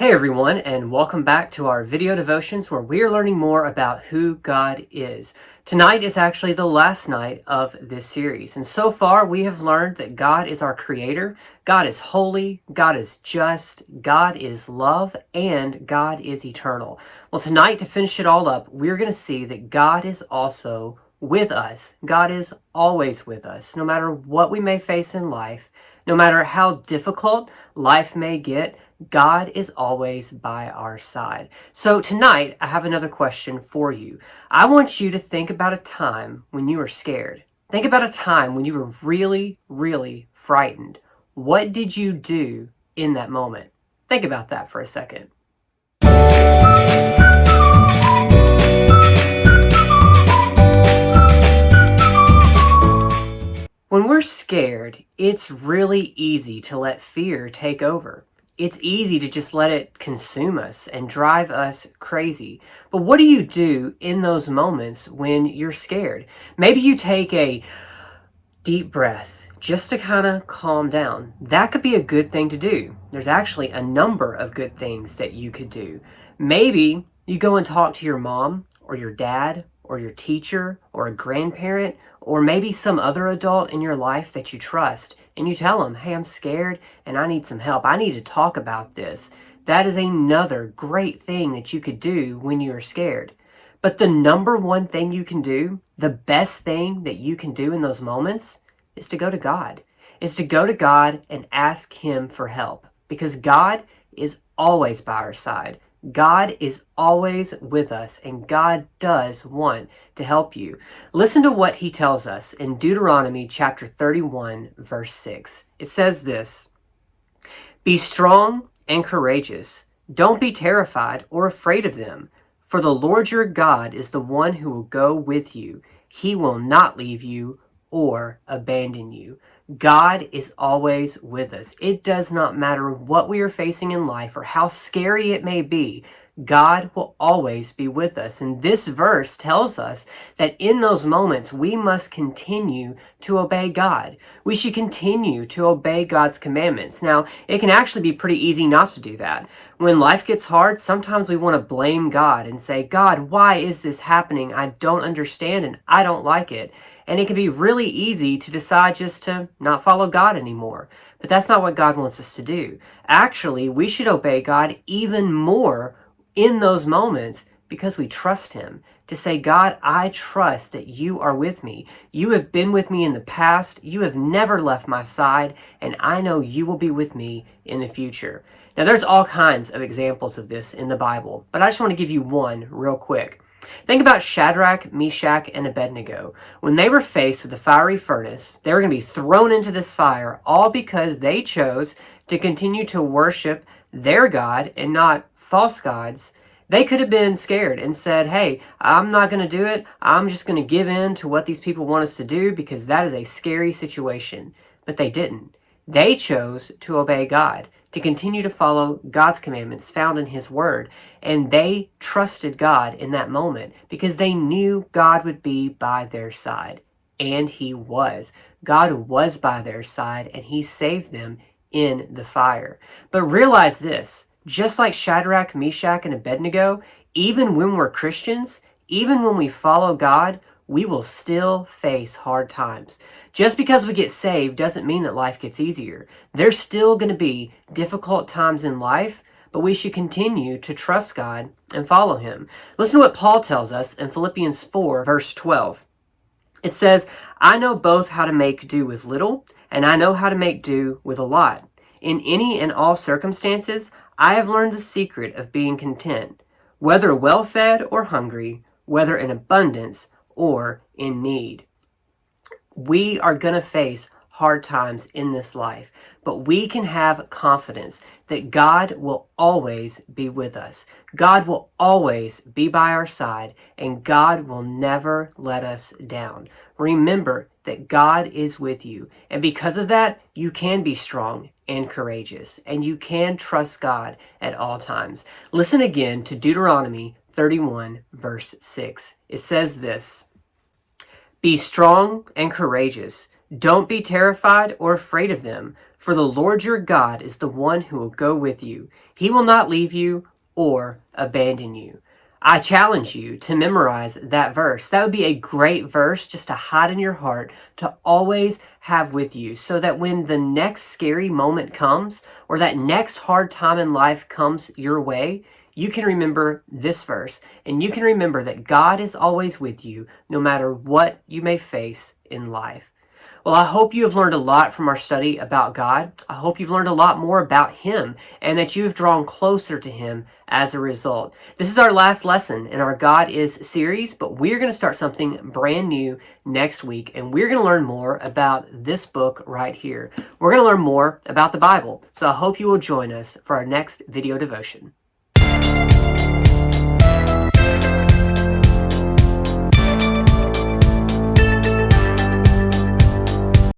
Hey everyone, and welcome back to our video devotions where we are learning more about who God is. Tonight is actually the last night of this series, and so far we have learned that God is our creator, God is holy, God is just, God is love, and God is eternal. Well, tonight, to finish it all up, we're going to see that God is also with us. God is always with us, no matter what we may face in life, no matter how difficult life may get. God is always by our side. So tonight, I have another question for you. I want you to think about a time when you were scared. Think about a time when you were really, really frightened. What did you do in that moment? Think about that for a second. When we're scared, it's really easy to let fear take over. It's easy to just let it consume us and drive us crazy. But what do you do in those moments when you're scared? Maybe you take a deep breath just to kind of calm down. That could be a good thing to do. There's actually a number of good things that you could do. Maybe you go and talk to your mom or your dad or your teacher or a grandparent or maybe some other adult in your life that you trust, and you tell them, hey, I'm scared and I need some help. I need to talk about this. That is another great thing that you could do when you are scared. But the number one thing you can do, the best thing that you can do in those moments, is to go to God. Is to go to God and ask Him for help. Because God is always by our side. God is always with us, and God does want to help you. Listen to what He tells us in Deuteronomy chapter 31, verse 6. It says this, "Be strong and courageous. Don't be terrified or afraid of them. For the Lord your God is the one who will go with you. He will not leave you or abandon you." God is always with us. It does not matter what we are facing in life or how scary it may be. God will always be with us. And this verse tells us that in those moments, we must continue to obey God. We should continue to obey God's commandments. Now, it can actually be pretty easy not to do that. When life gets hard, sometimes we want to blame God and say, God, why is this happening? I don't understand and I don't like it. And it can be really easy to decide just to not follow God anymore. But that's not what God wants us to do. Actually, we should obey God even more in those moments because we trust Him. To say, God, I trust that you are with me. You have been with me in the past. You have never left my side. And I know you will be with me in the future. Now, there's all kinds of examples of this in the Bible. But I just want to give you one real quick. Think about Shadrach, Meshach, and Abednego. When they were faced with the fiery furnace, they were going to be thrown into this fire, all because they chose to continue to worship their God and not false gods. They could have been scared and said, hey, I'm not going to do it. I'm just going to give in to what these people want us to do because that is a scary situation. But they didn't. They chose to obey God, to continue to follow God's commandments found in His Word. And they trusted God in that moment because they knew God would be by their side. And He was. God was by their side and He saved them in the fire. But realize this, just like Shadrach, Meshach, and Abednego, even when we're Christians, even when we follow God, we will still face hard times. Just because we get saved doesn't mean that life gets easier. There's still going to be difficult times in life, but we should continue to trust God and follow Him. Listen to what Paul tells us in Philippians 4, verse 12. It says, I know both how to make do with little, and I know how to make do with a lot. In any and all circumstances, I have learned the secret of being content, whether well-fed or hungry, whether in abundance or in need. We are going to face hard times in this life, but we can have confidence that God will always be with us. God will always be by our side, and God will never let us down. Remember that God is with you, and because of that, you can be strong and courageous, and you can trust God at all times. Listen again to Deuteronomy 31, verse 6. It says this, "Be strong and courageous. Don't be terrified or afraid of them, for the Lord your God is the one who will go with you. He will not leave you or abandon you. I challenge you to memorize that verse. That would be a great verse just to hide in your heart, to always have with you, so that when the next scary moment comes or that next hard time in life comes your way, you can remember this verse and you can remember that God is always with you no matter what you may face in life. Well, I hope you have learned a lot from our study about God. I hope you've learned a lot more about Him and that you've drawn closer to Him as a result. This is our last lesson in our God is series, but we're going to start something brand new next week, and we're going to learn more about this book right here. We're going to learn more about the Bible, so I hope you will join us for our next video devotion.